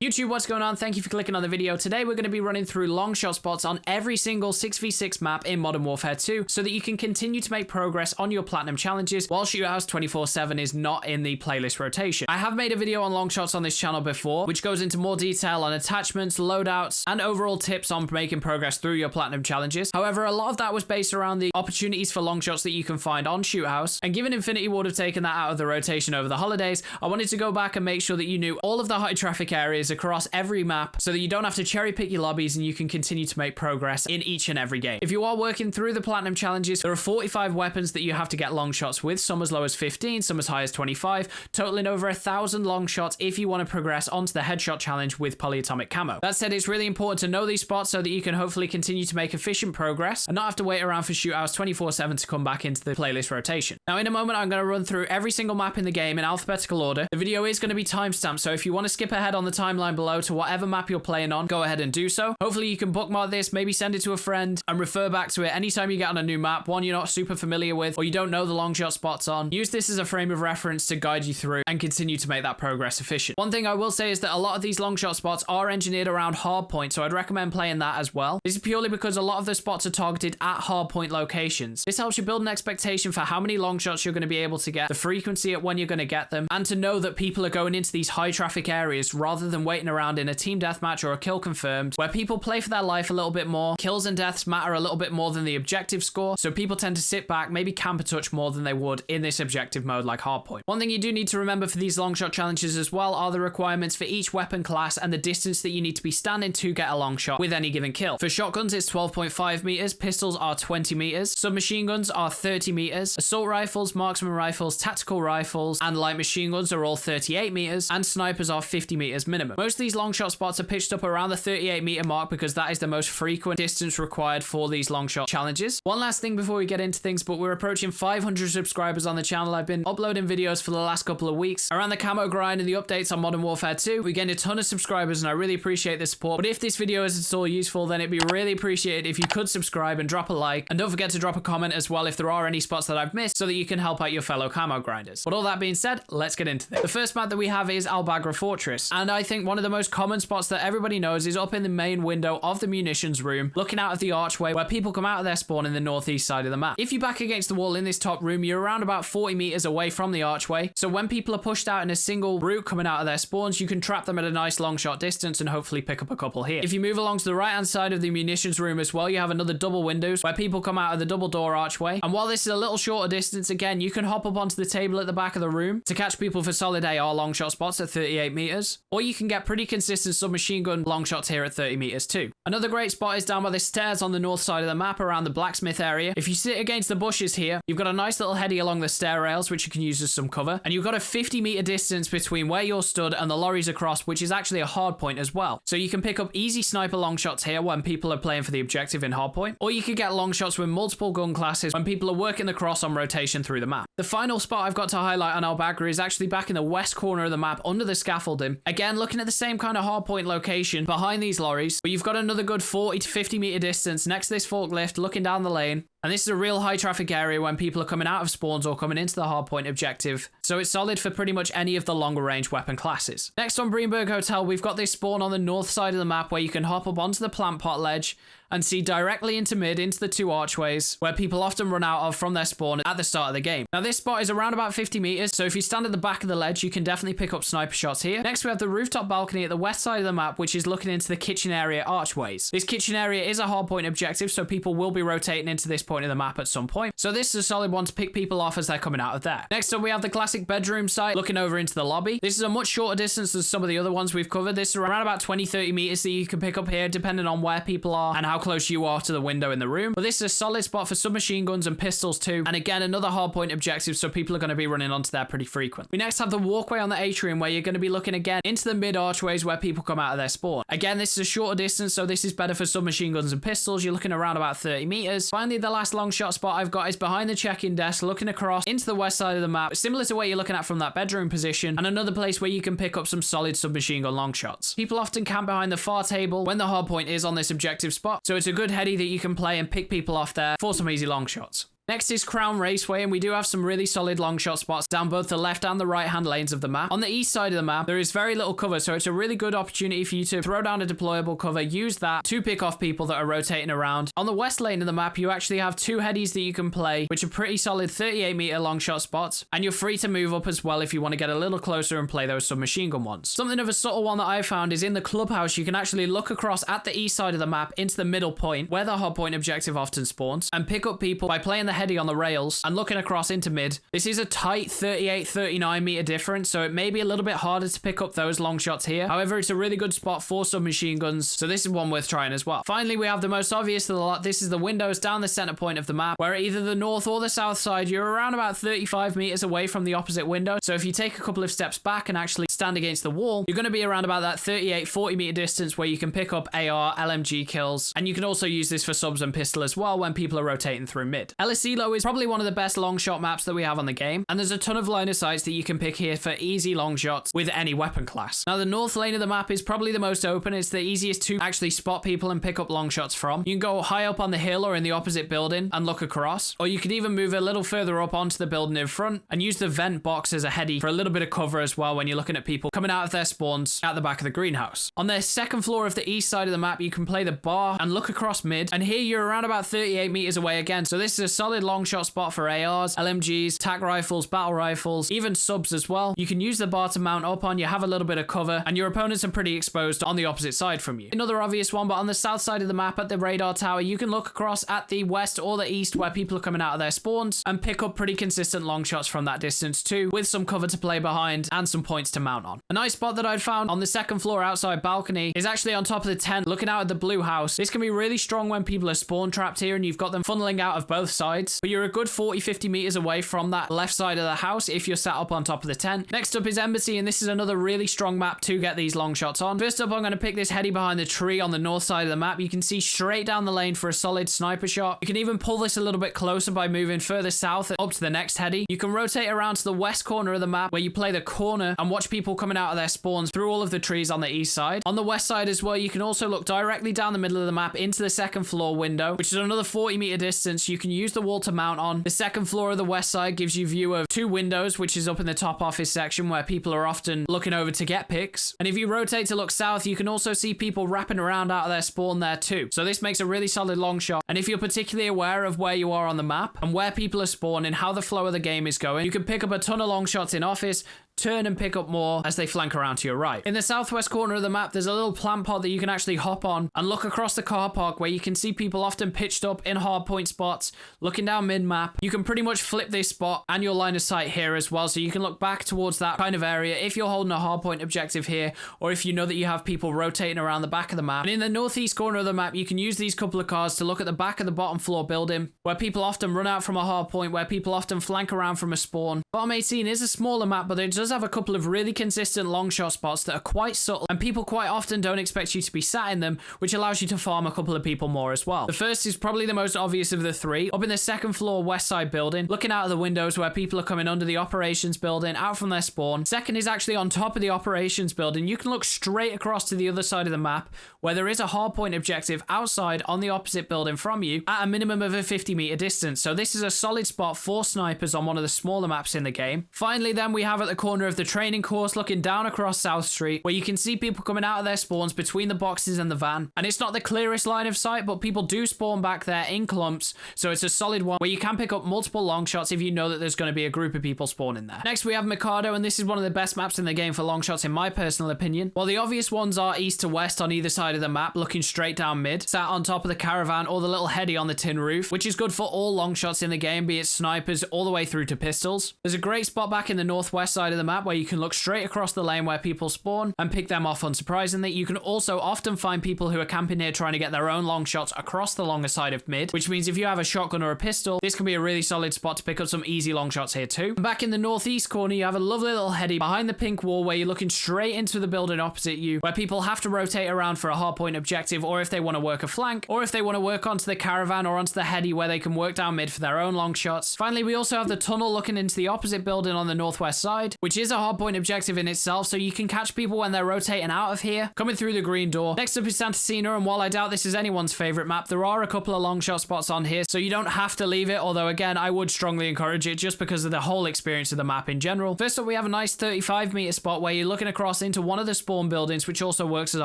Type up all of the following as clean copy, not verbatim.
YouTube, what's going on? Thank you for clicking on the video. Today we're going to be running through long shot spots on every single 6v6 map in Modern Warfare 2 so that you can continue to make progress on your platinum challenges while Shoothouse 24/7 is not in the playlist rotation. I have made a video on long shots on this channel before, which goes into more detail on attachments, loadouts, and overall tips on making progress through your platinum challenges. However, a lot of that was based around the opportunities for long shots that you can find on Shoothouse, and given Infinity would have taken that out of the rotation over the holidays, I wanted to go back and make sure that you knew all of the high traffic areas across every map so that you don't have to cherry pick your lobbies and you can continue to make progress in each and every game. If you are working through the platinum challenges, there are 45 weapons that you have to get long shots with, some as low as 15, some as high as 25, totaling over 1,000 long shots if you want to progress onto the headshot challenge with polyatomic camo. That said, it's really important to know these spots so that you can hopefully continue to make efficient progress and not have to wait around for Shoothouse 24/7 to come back into the playlist rotation. Now in a moment I'm going to run through every single map in the game in alphabetical order. The video is going to be timestamped, so if you want to skip ahead on the timeline below to whatever map you're playing on, go ahead and do so. Hopefully you can bookmark this, maybe send it to a friend and refer back to it anytime you get on a new map, one you're not super familiar with or you don't know the long shot spots on. Use this as a frame of reference to guide you through and continue to make that progress efficient. One thing I will say is that a lot of these long shot spots are engineered around hardpoint, so I'd recommend playing that as well. This is purely because a lot of the spots are targeted at hardpoint locations. This helps you build an expectation for how many long shots you're going to be able to get, the frequency at when you're going to get them, and to know that people are going into these high traffic areas rather than waiting around in a team deathmatch or a kill confirmed, where people play for their life a little bit more. Kills and deaths matter a little bit more than the objective score, so people tend to sit back, maybe camp a touch more than they would in this objective mode like hardpoint. One thing you do need to remember for these long shot challenges as well are the requirements for each weapon class and the distance that you need to be standing to get a long shot with any given kill. For shotguns, it's 12.5 meters, pistols are 20 meters, submachine guns are 30 meters, assault rifles, marksman rifles, tactical rifles, and light machine guns are all 38 meters, and snipers are 50 meters minimum. Most of these long shot spots are pitched up around the 38 meter mark because that is the most frequent distance required for these long shot challenges. One last thing before we get into things, but we're approaching 500 subscribers on the channel. I've been uploading videos for the last couple of weeks around the camo grind and the updates on Modern Warfare 2. We gained a ton of subscribers and I really appreciate the support, but if this video is at all useful, then it'd be really appreciated if you could subscribe and drop a like, and don't forget to drop a comment as well if there are any spots that I've missed so that you can help out your fellow camo grinders. But all that being said, let's get into this. The first map that we have is Bagra Fortress, and I think one of the most common spots that everybody knows is up in the main window of the munitions room, looking out of the archway where people come out of their spawn in the northeast side of the map. If you back against the wall in this top room, you're around about 40 meters away from the archway, so when people are pushed out in a single route coming out of their spawns, you can trap them at a nice long shot distance and hopefully pick up a couple here. If you move along to the right hand side of the munitions room as well, you have another double windows where people come out of the double door archway, and while this is a little shorter distance, again you can hop up onto the table at the back of the room to catch people for solid AR long shot spots at 38 meters, or you can get pretty consistent submachine gun long shots here at 30 meters too. Another great spot is down by the stairs on the north side of the map around the blacksmith area. If you sit against the bushes here, you've got a nice little heady along the stair rails which you can use as some cover, and you've got a 50 meter distance between where you're stood and the lorries across, which is actually a hard point as well, so you can pick up easy sniper long shots here when people are playing for the objective in hardpoint, or you could get long shots with multiple gun classes when people are working the cross on rotation through the map. The final spot I've got to highlight on Bagra is actually back in the west corner of the map under the scaffolding, again looking at the same kind of hardpoint location behind these lorries, but you've got another good 40 to 50 meter distance next to this forklift looking down the lane. And this is a real high traffic area when people are coming out of spawns or coming into the hardpoint objective, so it's solid for pretty much any of the longer range weapon classes. Next on Breenbergh Hotel, we've got this spawn on the north side of the map where you can hop up onto the plant pot ledge and see directly into mid into the two archways where people often run out of from their spawn at the start of the game. Now this spot is around about 50 meters, so if you stand at the back of the ledge, you can definitely pick up sniper shots here. Next we have the rooftop balcony at the west side of the map, which is looking into the kitchen area archways. This kitchen area is a hardpoint objective, so people will be rotating into this point of the map at some point, so this is a solid one to pick people off as they're coming out of there. Next up we have the classic bedroom site looking over into the lobby. This is a much shorter distance than some of the other ones we've covered. This is around about 20-30 meters that you can pick up here depending on where people are and how close you are to the window in the room, but this is a solid spot for submachine guns and pistols too, and again another hardpoint objective, so people are going to be running onto there pretty frequent. We next have the walkway on the atrium where you're going to be looking again into the mid archways where people come out of their spawn. Again, this is a shorter distance, so this is better for submachine guns and pistols. You're looking around about 30 meters. Finally, the last long shot spot I've got is behind the check-in desk looking across into the west side of the map, similar to where you're looking at from that bedroom position, and another place where you can pick up some solid submachine gun long shots. People often camp behind the far table when the hardpoint is on this objective spot, so it's a good heady that you can play and pick people off there for some easy long shots. Next is Crown Raceway, and we do have some really solid long shot spots down both the left and the right hand lanes of the map. On the east side of the map, there is very little cover, so it's a really good opportunity for you to throw down a deployable cover, use that to pick off people that are rotating around. On the west lane of the map, you actually have two headies that you can play, which are pretty solid 38-meter long shot spots, and you're free to move up as well if you want to get a little closer and play those submachine gun ones. Something of a subtle one that I found is in the clubhouse, you can actually look across at the east side of the map into the middle point, where the hardpoint objective often spawns, and pick up people by playing the heady on the rails and looking across into mid. This is a tight 38-39 meter difference, so it may be a little bit harder to pick up those long shots here. However, it's a really good spot for submachine guns, so this is one worth trying as well. Finally, we have the most obvious of the lot. This is the windows down the center point of the map, where either the north or the south side, you're around about 35 meters away from the opposite window. So if you take a couple of steps back and actually stand against the wall, you're going to be around about that 38-40 meter distance where you can pick up AR, LMG kills, and you can also use this for subs and pistol as well when people are rotating through mid. Asilo is probably one of the best long shot maps that we have on the game, and there's a ton of line of sights that you can pick here for easy long shots with any weapon class. Now, the north lane of the map is probably the most open. It's the easiest to actually spot people and pick up long shots from. You can go high up on the hill or in the opposite building and look across, or you could even move a little further up onto the building in front and use the vent box as a heady for a little bit of cover as well when you're looking at people coming out of their spawns at the back of the greenhouse. On the second floor of the east side of the map, you can play the bar and look across mid, and here you're around about 38 meters away again, so this is a solid long shot spot for ARs, LMGs, tac rifles, battle rifles, even subs as well. You can use the bar to mount up on, you have a little bit of cover, and your opponents are pretty exposed on the opposite side from you. Another obvious one, but on the south side of the map at the radar tower, you can look across at the west or the east where people are coming out of their spawns and pick up pretty consistent long shots from that distance too, with some cover to play behind and some points to mount on. A nice spot that I'd found on the second floor outside balcony is actually on top of the tent looking out at the blue house. This can be really strong when people are spawn trapped here and you've got them funneling out of both sides, but you're a good 40-50 meters away from that left side of the house if you're sat up on top of the tent. Next up is Embassy, and this is another really strong map to get these long shots on. First up, I'm going to pick this heady behind the tree on the north side of the map. You can see straight down the lane for a solid sniper shot. You can even pull this a little bit closer by moving further south up to the next heady. You can rotate around to the west corner of the map where you play the corner and watch people coming out of their spawns through all of the trees on the east side. On the west side as well, you can also look directly down the middle of the map into the second floor window, which is another 40 meter distance. You can use the wall to mount on. The second floor of the west side gives you view of two windows, which is up in the top office section where people are often looking over to get picks. And if you rotate to look south, you can also see people wrapping around out of their spawn there too. So this makes a really solid long shot. And if you're particularly aware of where you are on the map and where people are spawning, how the flow of the game is going, you can pick up a ton of long shots in office, turn and pick up more as they flank around to your right. In the southwest corner of the map, there's a little plant pod that you can actually hop on and look across the car park where you can see people often pitched up in hard point spots, looking down mid-map. You can pretty much flip this spot and your line of sight here as well, so you can look back towards that kind of area if you're holding a hard point objective here, or if you know that you have people rotating around the back of the map. And in the northeast corner of the map, you can use these couple of cars to look at the back of the bottom floor building, where people often run out from a hard point, where people often flank around from a spawn. Bottom 18 is a smaller map, but it does have a couple of really consistent long shot spots that are quite subtle, and people quite often don't expect you to be sat in them, which allows you to farm a couple of people more as well. The first is probably the most obvious of the three, up in the second floor west side building, looking out of the windows where people are coming under the operations building, out from their spawn. Second is actually on top of the operations building. You can look straight across to the other side of the map, where there is a hardpoint objective outside on the opposite building from you at a minimum of a 50 meter distance. So this is a solid spot for snipers on one of the smaller maps in the game. Finally, then we have at the corner of the training course, looking down across South Street, where you can see people coming out of their spawns between the boxes and the van. And it's not the clearest line of sight, but people do spawn back there in clumps, so it's a solid one where you can pick up multiple long shots if you know that there's going to be a group of people spawning there. Next, we have Mercado, and this is one of the best maps in the game for long shots in my personal opinion. While the obvious ones are east to west on either side of the map, looking straight down mid, sat on top of the caravan or the little heady on the tin roof, which is good for all long shots in the game, be it snipers all the way through to pistols. There's a great spot back in the northwest side of the map where you can look straight across the lane where people spawn and pick them off unsurprisingly. You can also often find people who are camping here trying to get their own long shots across the longer side of mid, which means if you have a shotgun or a pistol, this can be a really solid spot to pick up some easy long shots here too. And back in the northeast corner, you have a lovely little heady behind the pink wall where you're looking straight into the building opposite you, where people have to rotate around for a hardpoint objective, or if they want to work a flank, or if they want to work onto the caravan or onto the heady where they can work down mid for their own long shots. Finally, we also have the tunnel looking into the opposite building on the northwest side, which which is a hardpoint objective in itself, so you can catch people when they're rotating out of here, coming through the green door. Next up is Santa, and while I doubt this is anyone's favorite map, there are a couple of long shot spots on here, so you don't have to leave it, although again, I would strongly encourage it just because of the whole experience of the map in general. First up, we have a nice 35-meter spot where you're looking across into one of the spawn buildings, which also works as a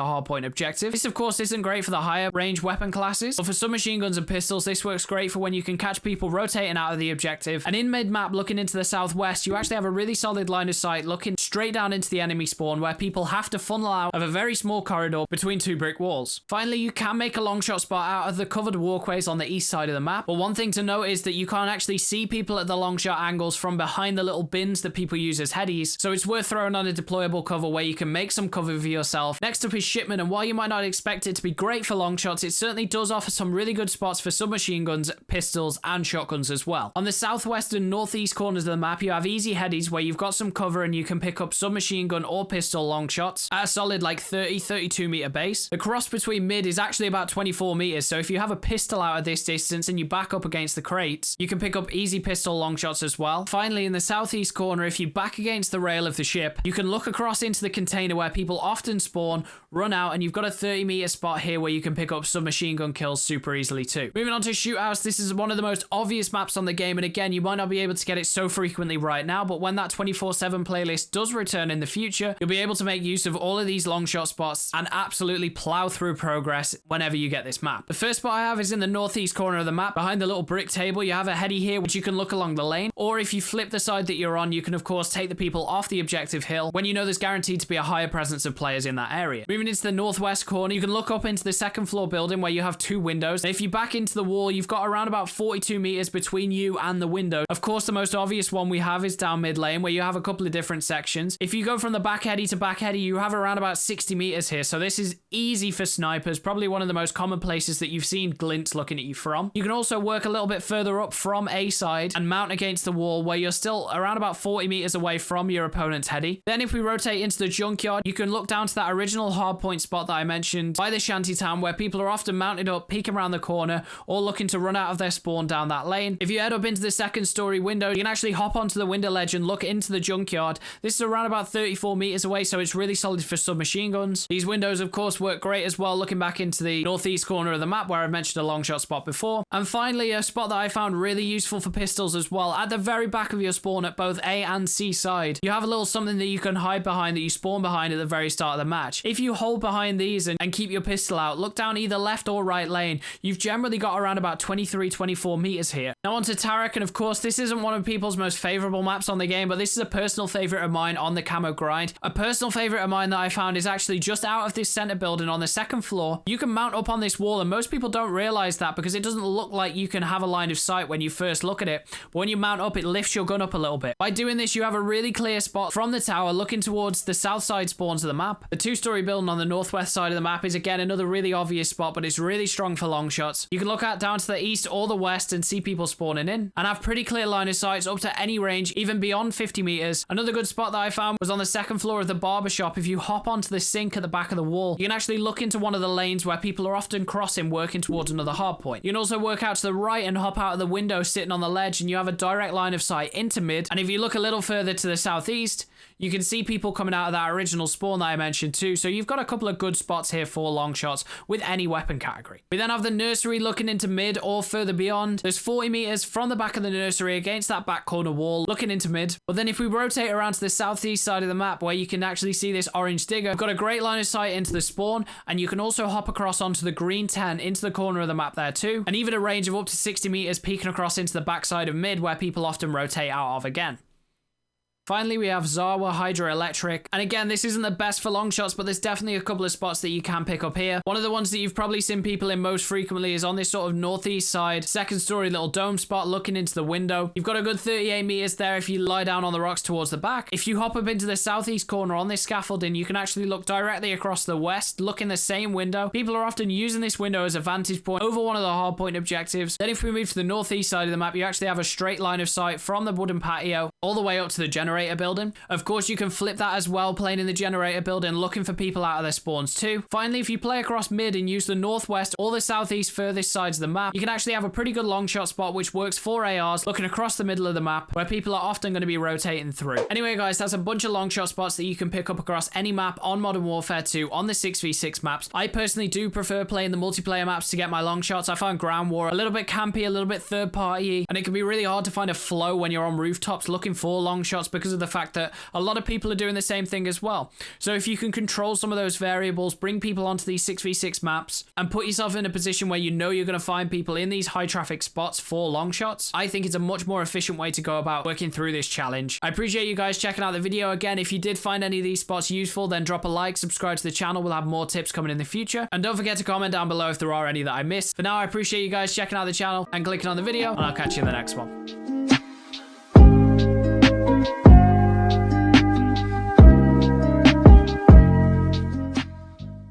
hardpoint objective. This, of course, isn't great for the higher range weapon classes, but for submachine guns and pistols, this works great for when you can catch people rotating out of the objective. And in mid-map, looking into the southwest, you actually have a really solid line of sight looking straight down into the enemy spawn, where people have to funnel out of a very small corridor between two brick walls. Finally, you can make a long shot spot out of the covered walkways on the east side of the map, but one thing to note is that you can't actually see people at the long shot angles from behind the little bins that people use as headies, so it's worth throwing on a deployable cover where you can make some cover for yourself. Next up is Shipment, and while you might not expect it to be great for long shots, it certainly does offer some really good spots for submachine guns, pistols, and shotguns as well. On the southwest and northeast corners of the map, you have easy headies where you've got some cover and you can pick up submachine gun or pistol long shots at a solid like 32 meter base. The cross between mid is actually about 24 meters, so if you have a pistol out at this distance and you back up against the crates, you can pick up easy pistol long shots as well. Finally, in the southeast corner, if you back against the rail of the ship, you can look across into the container where people often spawn, run out, and you've got a 30-meter spot here where you can pick up submachine gun kills super easily too. Moving on to Shoothouse, this is one of the most obvious maps on the game, and again, you might not be able to get it so frequently right now, but when that 24/7 playlist does return in the future, you'll be able to make use of all of these long shot spots and absolutely plow through progress whenever you get this map. The first spot I have is in the northeast corner of the map. Behind the little brick table, you have a heady here which you can look along the lane, or if you flip the side that you're on, you can of course take the people off the objective hill when you know there's guaranteed to be a higher presence of players in that area. Moving into the northwest corner, you can look up into the second floor building where you have two windows, and if you back into the wall, you've got around about 42 meters between you and the window. Of course, the most obvious one we have is down mid lane where you have a couple of different sections. If you go from the back heady to back heady, you have around about 60 meters here, so this is easy for snipers, probably one of the most common places that you've seen glints looking at you from. You can also work a little bit further up from A side and mount against the wall where you're still around about 40 meters away from your opponent's heady. Then if we rotate into the junkyard, you can look down to that original hardpoint spot that I mentioned by the shantytown where people are often mounted up, peeking around the corner, or looking to run out of their spawn down that lane. If you head up into the second story window, you can actually hop onto the window ledge and look into the junkyard. This is around about 34 meters away, so it's really solid for submachine guns. These windows, of course, work great as well, looking back into the northeast corner of the map where I've mentioned a long shot spot before. And finally, a spot that I found really useful for pistols as well. At the very back of your spawn at both A and C side, you have a little something that you can hide behind that you spawn behind at the very start of the match. If you hold behind these and keep your pistol out, look down either left or right lane, you've generally got around about 23-24 meters here. Now onto Taraq, and of course this isn't one of people's most favorable maps on the game, but this is a personal favorite of mine on the camo grind. A personal favorite of mine that I found is actually just out of this center building on the second floor. You can mount up on this wall, and most people don't realize that because it doesn't look like you can have a line of sight when you first look at it, but when you mount up, it lifts your gun up a little bit. By doing this, you have a really clear spot from the tower looking towards the south side spawns of the map. The two-story building on the northwest side of the map is again another really obvious spot, but it's really strong for long shots. You can look out down to the east or the west and see people spawning in, and have pretty clear line of sights up to any range, even beyond 50 meters. Another good spot that I found was on the second floor of the barber shop. If you hop onto the sink at the back of the wall, you can actually look into one of the lanes where people are often crossing, working towards another hard point. You can also work out to the right and hop out of the window sitting on the ledge, and you have a direct line of sight into mid. And if you look a little further to the southeast, you can see people coming out of that original spawn that I mentioned too, so you've got a couple of good spots here for long shots with any weapon category. We then have the nursery looking into mid or further beyond. There's 40 meters from the back of the nursery against that back corner wall looking into mid. But then if we rotate around to the southeast side of the map where you can actually see this orange digger, we've got a great line of sight into the spawn, and you can also hop across onto the green 10 into the corner of the map there too, and even a range of up to 60 meters peeking across into the backside of mid where people often rotate out of again. Finally, we have Zarqwa Hydroelectric, and again, this isn't the best for long shots, but there's definitely a couple of spots that you can pick up here. One of the ones that you've probably seen people in most frequently is on this sort of northeast side, second story little dome spot looking into the window. You've got a good 38 meters there if you lie down on the rocks towards the back. If you hop up into the southeast corner on this scaffolding, you can actually look directly across the west, look in the same window. People are often using this window as a vantage point over one of the hardpoint objectives. Then if we move to the northeast side of the map, you actually have a straight line of sight from the wooden patio all the way up to the generator generator building. Of course, you can flip that as well, playing in the generator building, looking for people out of their spawns too. Finally, if you play across mid and use the northwest or the southeast furthest sides of the map, you can actually have a pretty good long shot spot, which works for ARs, looking across the middle of the map, where people are often going to be rotating through. Anyway, guys, that's a bunch of long shot spots that you can pick up across any map on Modern Warfare 2 on the 6v6 maps. I personally do prefer playing the multiplayer maps to get my long shots. I find Ground War a little bit campy, a little bit third party, and it can be really hard to find a flow when you're on rooftops looking for long shots because of the fact that a lot of people are doing the same thing as well. So if you can control some of those variables, bring people onto these 6v6 maps, and put yourself in a position where you know you're going to find people in these high traffic spots for long shots, I think it's a much more efficient way to go about working through this challenge. I appreciate you guys checking out the video. Again, if you did find any of these spots useful, then drop a like, subscribe to the channel. We'll have more tips coming in the future. And don't forget to comment down below if there are any that I missed. For now, I appreciate you guys checking out the channel and clicking on the video, and I'll catch you in the next one.